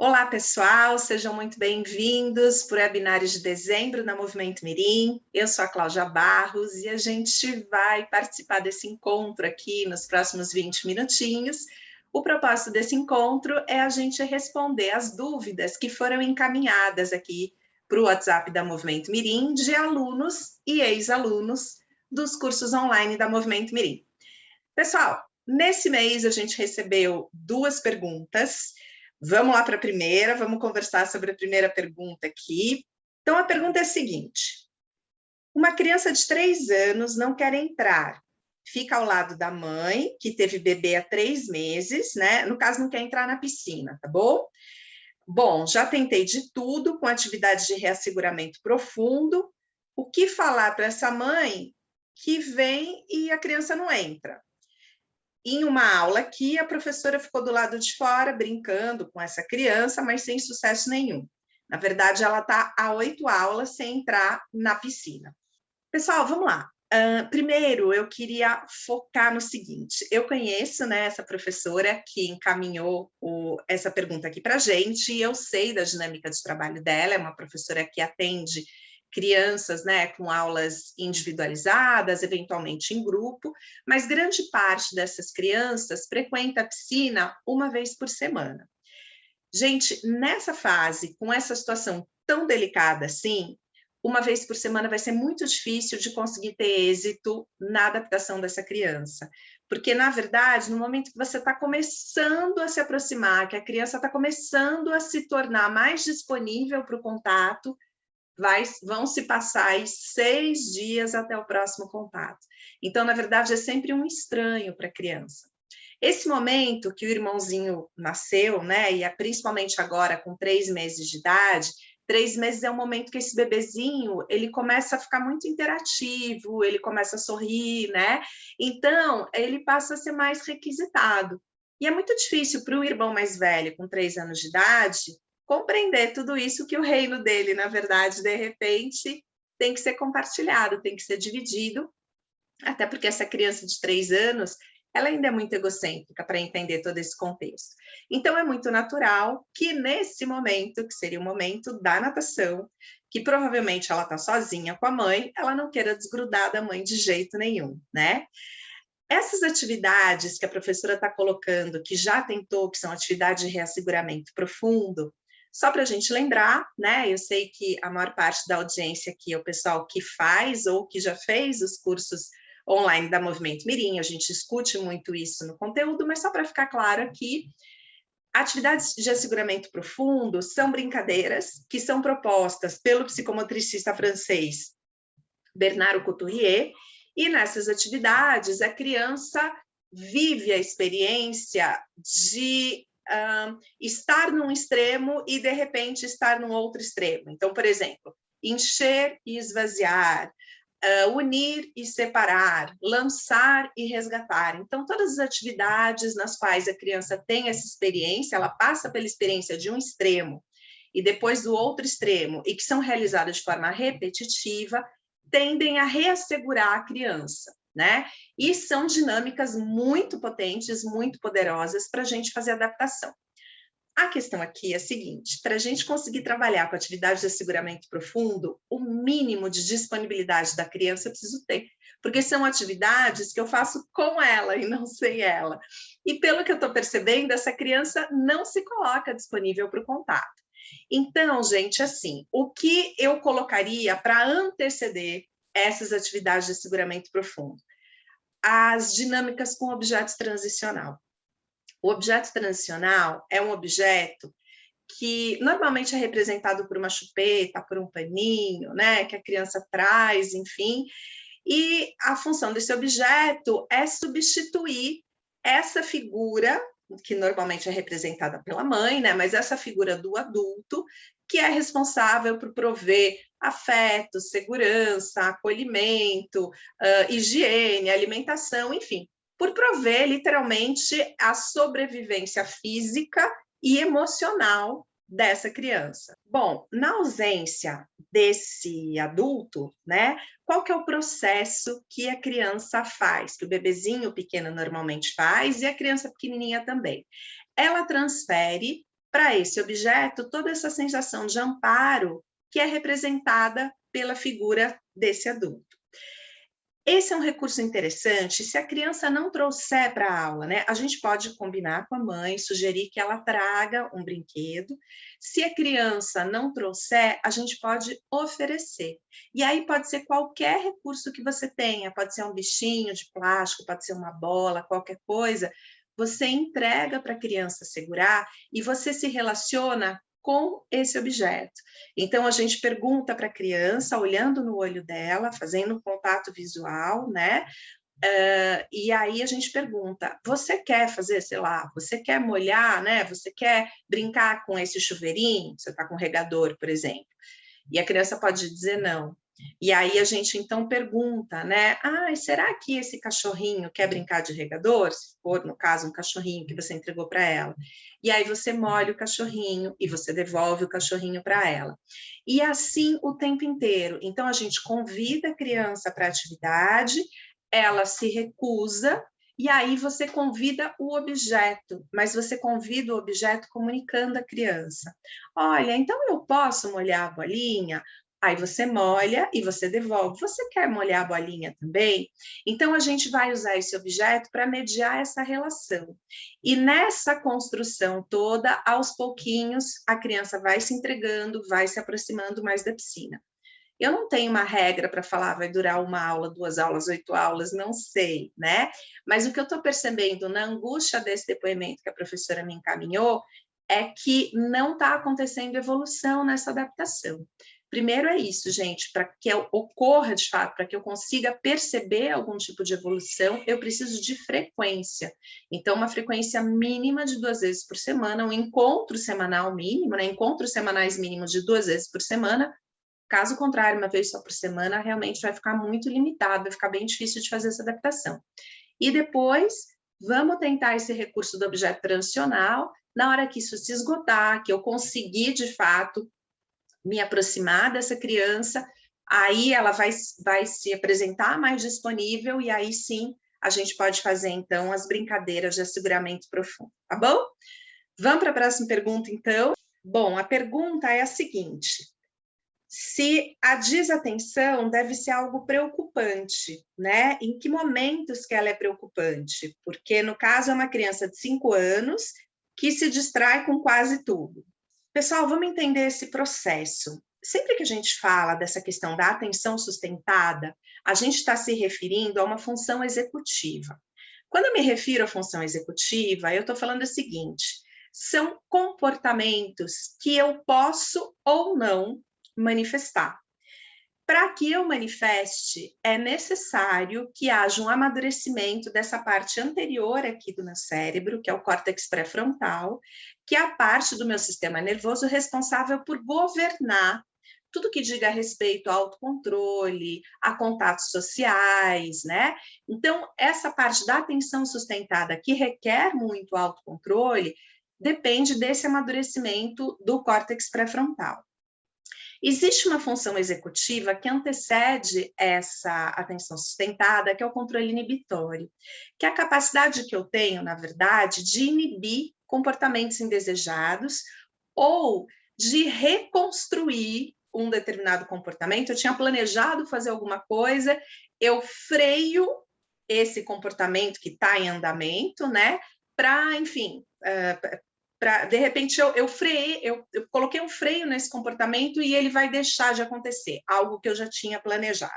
Olá, pessoal, sejam muito bem-vindos para o webinário de dezembro da Movimento Mirim. Eu sou a Cláudia Barros e a gente vai participar desse encontro aqui nos próximos 20 minutinhos. O propósito desse encontro é a gente responder as dúvidas que foram encaminhadas aqui para o WhatsApp da Movimento Mirim de alunos e ex-alunos dos cursos online da Movimento Mirim. Pessoal, nesse mês a gente recebeu duas perguntas. Vamos lá para a primeira, vamos conversar sobre a primeira pergunta aqui. Então, a pergunta é a seguinte: uma criança de 3 anos não quer entrar, fica ao lado da mãe, que teve bebê há 3 meses, né? No caso, não quer entrar na piscina, tá bom? Bom, já tentei de tudo com atividade de reasseguramento profundo. O que falar para essa mãe que vem e a criança não entra? Em uma aula aqui, a professora ficou do lado de fora, brincando com essa criança, mas sem sucesso nenhum. Na verdade, ela está há 8 aulas sem entrar na piscina. Pessoal, vamos lá. Primeiro, eu queria focar no seguinte. Eu conheço, né, essa professora que encaminhou essa pergunta aqui para a gente, e eu sei da dinâmica de trabalho dela, é uma professora que atende crianças, né, com aulas individualizadas, eventualmente em grupo, mas grande parte dessas crianças frequenta a piscina uma vez por semana. Gente, nessa fase, com essa situação tão delicada assim, uma vez por semana vai ser muito difícil de conseguir ter êxito na adaptação dessa criança. Porque, na verdade, no momento que você está começando a se aproximar, que a criança está começando a se tornar mais disponível para o contato, vão se passar aí 6 dias até o próximo contato. Então, na verdade, é sempre um estranho para a criança. Esse momento que o irmãozinho nasceu, né, e principalmente agora com 3 meses de idade, 3 meses é um momento que esse bebezinho, ele começa a ficar muito interativo, ele começa a sorrir, né? Então, ele passa a ser mais requisitado. E é muito difícil para o irmão mais velho, com 3 anos de idade, compreender tudo isso, que o reino dele, na verdade, de repente, tem que ser compartilhado, tem que ser dividido, até porque essa criança de 3 anos, ela ainda é muito egocêntrica para entender todo esse contexto. Então, é muito natural que nesse momento, que seria o momento da natação, que provavelmente ela está sozinha com a mãe, ela não queira desgrudar da mãe de jeito nenhum, né? Essas atividades que a professora está colocando, que já tentou, que são atividades de reasseguramento profundo, só para a gente lembrar, né? Eu sei que a maior parte da audiência aqui é o pessoal que faz ou que já fez os cursos online da Movimento Mirim, a gente discute muito isso no conteúdo, mas só para ficar claro aqui, atividades de asseguramento profundo são brincadeiras que são propostas pelo psicomotricista francês Bernard Couturier, e nessas atividades a criança vive a experiência de estar num extremo e, de repente, estar num outro extremo. Então, por exemplo, encher e esvaziar, unir e separar, lançar e resgatar. Então, todas as atividades nas quais a criança tem essa experiência, ela passa pela experiência de um extremo e depois do outro extremo, e que são realizadas de forma repetitiva, tendem a reassegurar a criança, né? E são dinâmicas muito potentes, muito poderosas para a gente fazer adaptação. A questão aqui é a seguinte: para a gente conseguir trabalhar com atividade de asseguramento profundo, o mínimo de disponibilidade da criança eu preciso ter, porque são atividades que eu faço com ela e não sem ela. E pelo que eu estou percebendo, essa criança não se coloca disponível para o contato. Então, gente, assim, o que eu colocaria para anteceder essas atividades de asseguramento profundo? As dinâmicas com objetos transicional. O objeto transicional é um objeto que normalmente é representado por uma chupeta, por um paninho, né, que a criança traz, enfim, e a função desse objeto é substituir essa figura, que normalmente é representada pela mãe, né, mas essa figura do adulto, que é responsável por prover afeto, segurança, acolhimento, higiene, alimentação, enfim, por prover literalmente a sobrevivência física e emocional dessa criança. Bom, na ausência desse adulto, né, qual que é o processo que a criança faz, que o bebezinho pequeno normalmente faz e a criança pequenininha também? Ela transfere para esse objeto toda essa sensação de amparo que é representada pela figura desse adulto. Esse é um recurso interessante se a criança não trouxer para a aula, né? A gente pode combinar com a mãe, sugerir que ela traga um brinquedo. Se a criança não trouxer, a gente pode oferecer. E aí pode ser qualquer recurso que você tenha, pode ser um bichinho de plástico, pode ser uma bola, qualquer coisa. Você entrega para a criança segurar e você se relaciona com esse objeto. Então, a gente pergunta para a criança, olhando no olho dela, fazendo um contato visual, né? E aí a gente pergunta, você quer fazer, sei lá, você quer molhar, né? Você quer brincar com esse chuveirinho? Você está com um regador, por exemplo. E a criança pode dizer não. E aí a gente então pergunta, né? Será que esse cachorrinho quer brincar de regador? Se for, no caso, um cachorrinho que você entregou para ela. E aí você molha o cachorrinho e você devolve o cachorrinho para ela. E assim o tempo inteiro. Então a gente convida a criança para a atividade, ela se recusa, e aí você convida o objeto, mas você convida o objeto comunicando à criança. Olha, então eu posso molhar a bolinha? Aí você molha e você devolve. Você quer molhar a bolinha também? Então, a gente vai usar esse objeto para mediar essa relação. E nessa construção toda, aos pouquinhos, a criança vai se entregando, vai se aproximando mais da piscina. Eu não tenho uma regra para falar, vai durar 1 aula, 2 aulas, 8 aulas, não sei, né? Mas o que eu estou percebendo na angústia desse depoimento que a professora me encaminhou é que não está acontecendo evolução nessa adaptação. Primeiro é isso, gente, para que ocorra de fato, para que eu consiga perceber algum tipo de evolução, eu preciso de frequência. Então, uma frequência mínima de 2 vezes por semana, um encontro semanal mínimo, né? Encontros semanais mínimos de 2 vezes por semana. Caso contrário, 1 vez só por semana, realmente vai ficar muito limitado, vai ficar bem difícil de fazer essa adaptação. E depois, vamos tentar esse recurso do objeto transicional, na hora que isso se esgotar, que eu conseguir, de fato, me aproximar dessa criança, aí ela vai se apresentar mais disponível e aí sim a gente pode fazer, então, as brincadeiras de asseguramento profundo, tá bom? Vamos para a próxima pergunta, então? Bom, a pergunta é a seguinte: se a desatenção deve ser algo preocupante, né? Em que momentos que ela é preocupante? Porque, no caso, é uma criança de 5 anos que se distrai com quase tudo. Pessoal, vamos entender esse processo. Sempre que a gente fala dessa questão da atenção sustentada, a gente está se referindo a uma função executiva. Quando eu me refiro à função executiva, eu estou falando o seguinte: são comportamentos que eu posso ou não manifestar. Para que eu manifeste, é necessário que haja um amadurecimento dessa parte anterior aqui do meu cérebro, que é o córtex pré-frontal, que é a parte do meu sistema nervoso responsável por governar tudo que diga respeito ao autocontrole, a contatos sociais, né? Então, essa parte da atenção sustentada, que requer muito autocontrole, depende desse amadurecimento do córtex pré-frontal. Existe uma função executiva que antecede essa atenção sustentada, que é o controle inibitório, que é a capacidade que eu tenho, na verdade, de inibir comportamentos indesejados ou de reconstruir um determinado comportamento. Eu tinha planejado fazer alguma coisa, eu freio esse comportamento que está em andamento, né? Para, enfim, de repente eu freiei, eu coloquei um freio nesse comportamento e ele vai deixar de acontecer, algo que eu já tinha planejado.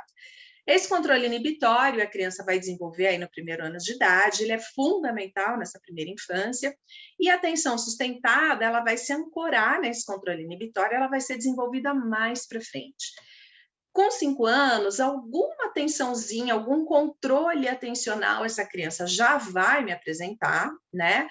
Esse controle inibitório a criança vai desenvolver aí no primeiro ano de idade, ele é fundamental nessa primeira infância, e a atenção sustentada, ela vai se ancorar nesse controle inibitório, ela vai ser desenvolvida mais para frente. Com 5 anos, alguma atençãozinha, algum controle atencional essa criança já vai me apresentar, né?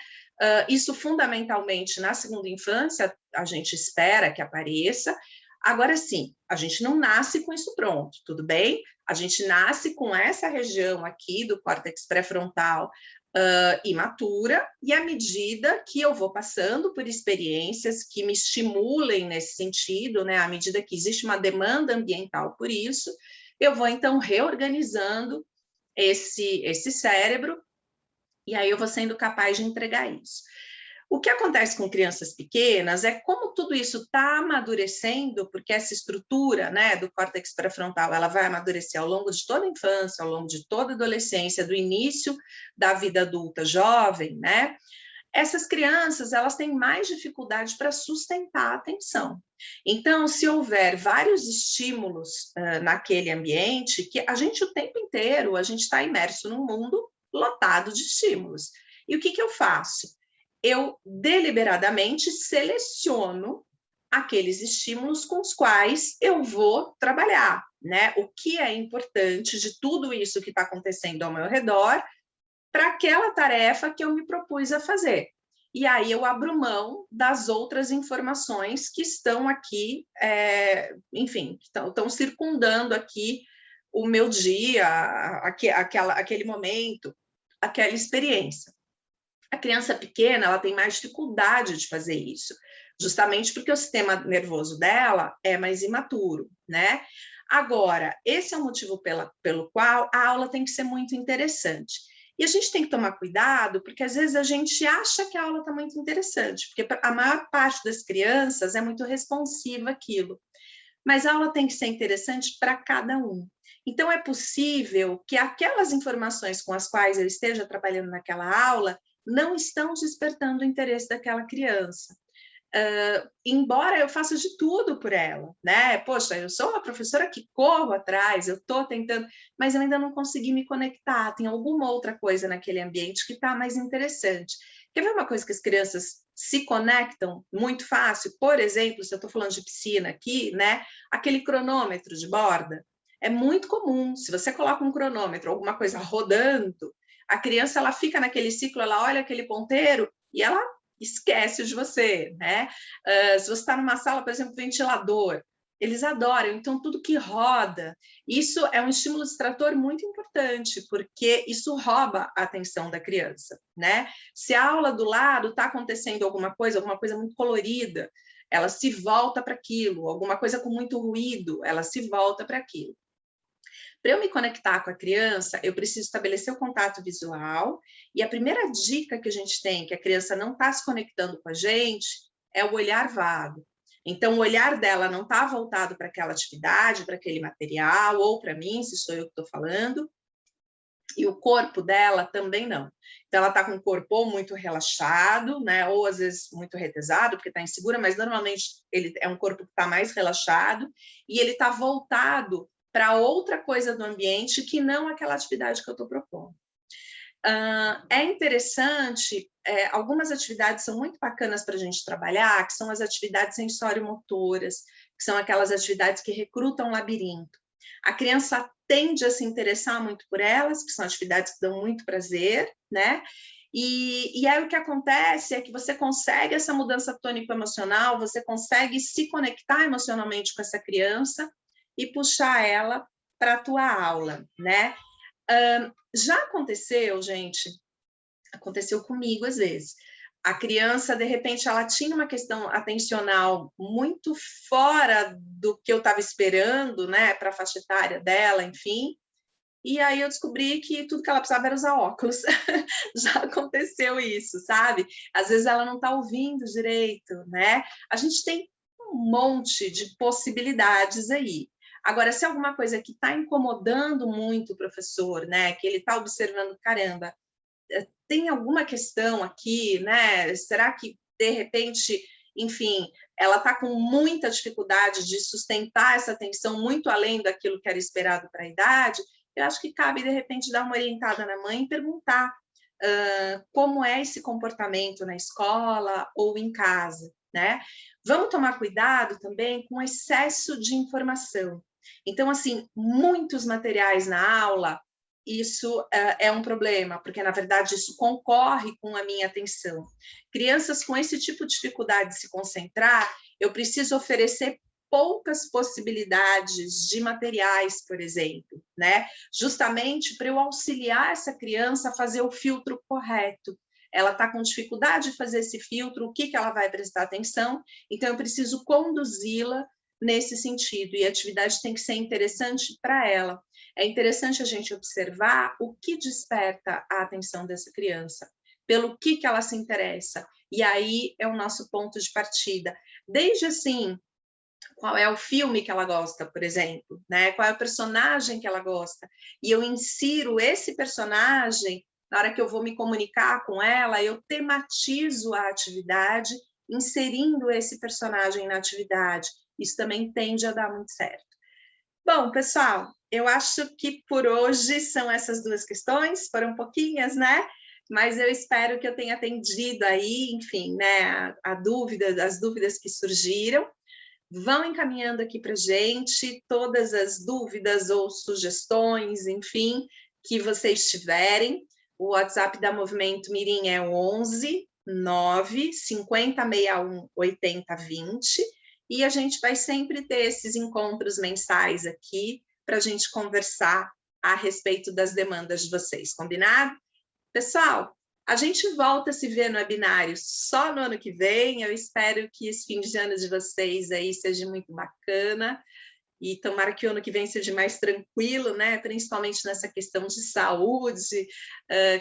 Isso fundamentalmente na segunda infância, a gente espera que apareça. Agora sim, a gente não nasce com isso pronto, tudo bem? A gente nasce com essa região aqui do córtex pré-frontal imatura, e à medida que eu vou passando por experiências que me estimulem nesse sentido, né, à medida que existe uma demanda ambiental por isso, eu vou então reorganizando esse cérebro, e aí eu vou sendo capaz de entregar isso. O que acontece com crianças pequenas é como tudo isso está amadurecendo, porque essa estrutura, né, do córtex pré-frontal, ela vai amadurecer ao longo de toda a infância, ao longo de toda a adolescência, do início da vida adulta jovem, né? Essas crianças, elas têm mais dificuldade para sustentar a atenção. Então, se houver vários estímulos naquele ambiente, que a gente o tempo inteiro, a gente está imerso num mundo lotado de estímulos. E o que eu faço? Eu deliberadamente seleciono aqueles estímulos com os quais eu vou trabalhar, né? O que é importante de tudo isso que está acontecendo ao meu redor para aquela tarefa que eu me propus a fazer. E aí eu abro mão das outras informações que estão aqui, enfim, estão circundando aqui o meu dia, aquele momento, aquela experiência. A criança pequena, ela tem mais dificuldade de fazer isso, justamente porque o sistema nervoso dela é mais imaturo, né? Agora, esse é o motivo pelo qual a aula tem que ser muito interessante. E a gente tem que tomar cuidado, porque às vezes a gente acha que a aula está muito interessante, porque a maior parte das crianças é muito responsiva àquilo. Mas a aula tem que ser interessante para cada um. Então, é possível que aquelas informações com as quais eu esteja trabalhando naquela aula não estão despertando o interesse daquela criança. Embora eu faça de tudo por ela, né? Poxa, eu sou uma professora que corro atrás, eu estou tentando, mas eu ainda não consegui me conectar, tem alguma outra coisa naquele ambiente que está mais interessante. Quer ver uma coisa que as crianças se conectam muito fácil? Por exemplo, se eu estou falando de piscina aqui, né? Aquele cronômetro de borda. É muito comum, se você coloca um cronômetro, alguma coisa rodando, a criança ela fica naquele ciclo, ela olha aquele ponteiro e ela esquece de você, né? Se você está numa sala, por exemplo, ventilador, eles adoram, então tudo que roda, isso é um estímulo distrator muito importante, porque isso rouba a atenção da criança, né? Se a aula do lado está acontecendo alguma coisa muito colorida, ela se volta para aquilo, alguma coisa com muito ruído, ela se volta para aquilo. Para eu me conectar com a criança, eu preciso estabelecer o contato visual, e a primeira dica que a gente tem, que a criança não está se conectando com a gente, é o olhar vago. Então, o olhar dela não está voltado para aquela atividade, para aquele material, ou para mim, se sou eu que estou falando, e o corpo dela também não. Então, ela está com o corpo muito relaxado, né? Ou às vezes muito retesado, porque está insegura, mas normalmente ele é um corpo que está mais relaxado, e ele está voltado para outra coisa do ambiente que não aquela atividade que eu estou propondo. É interessante, algumas atividades são muito bacanas para a gente trabalhar, que são as atividades sensório-motoras, que são aquelas atividades que recrutam labirinto. A criança tende a se interessar muito por elas, que são atividades que dão muito prazer, né? E aí o que acontece é que você consegue essa mudança tônico-emocional, você consegue se conectar emocionalmente com essa criança e puxar ela para a tua aula, né? Já aconteceu, gente, aconteceu comigo às vezes. A criança, de repente, ela tinha uma questão atencional muito fora do que eu estava esperando, né, para a faixa etária dela, enfim. E aí eu descobri que tudo que ela precisava era usar óculos. Já aconteceu isso, sabe? Às vezes ela não está ouvindo direito, né? A gente tem um monte de possibilidades aí. Agora, se é alguma coisa que está incomodando muito o professor, né? Que ele está observando, caramba, tem alguma questão aqui, né? Será que, de repente, enfim, ela está com muita dificuldade de sustentar essa atenção muito além daquilo que era esperado para a idade? Eu acho que cabe, de repente, dar uma orientada na mãe e perguntar como é esse comportamento na escola ou em casa, né? Vamos tomar cuidado também com o excesso de informação. Então, assim, muitos materiais na aula, isso é um problema, porque, na verdade, isso concorre com a minha atenção. Crianças com esse tipo de dificuldade de se concentrar, eu preciso oferecer poucas possibilidades de materiais, por exemplo, né? Justamente para eu auxiliar essa criança a fazer o filtro correto. Ela está com dificuldade de fazer esse filtro, o que ela vai prestar atenção, então eu preciso conduzi-la nesse sentido, e a atividade tem que ser interessante para ela. É interessante a gente observar o que desperta a atenção dessa criança. pelo que ela se interessa. E aí é o nosso ponto de partida. Desde assim, qual é o filme que ela gosta, por exemplo, né? Qual é o personagem que ela gosta. E eu insiro esse personagem, na hora que eu vou me comunicar com ela, eu tematizo a atividade, inserindo esse personagem na atividade. Isso também tende a dar muito certo. Bom, pessoal, eu acho que por hoje são essas duas questões, foram pouquinhas, né? Mas eu espero que eu tenha atendido aí, enfim, né, as dúvidas que surgiram. Vão encaminhando aqui para a gente todas as dúvidas ou sugestões, enfim, que vocês tiverem. O WhatsApp da Movimento Mirim é 11 9 50 61 80 20, e a gente vai sempre ter esses encontros mensais aqui para a gente conversar a respeito das demandas de vocês, combinado? Pessoal, a gente volta a se ver no webinário só no ano que vem. Eu espero que esse fim de ano de vocês aí seja muito bacana e tomara que o ano que vem seja mais tranquilo, né? Principalmente nessa questão de saúde,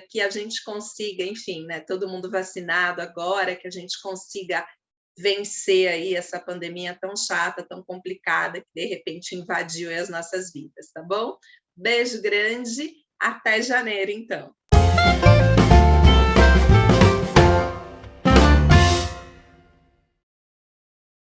que a gente consiga, enfim, né? Todo mundo vacinado agora, que a gente consiga vencer aí essa pandemia tão chata, tão complicada, que de repente invadiu as nossas vidas, tá bom? Beijo grande, até janeiro, então.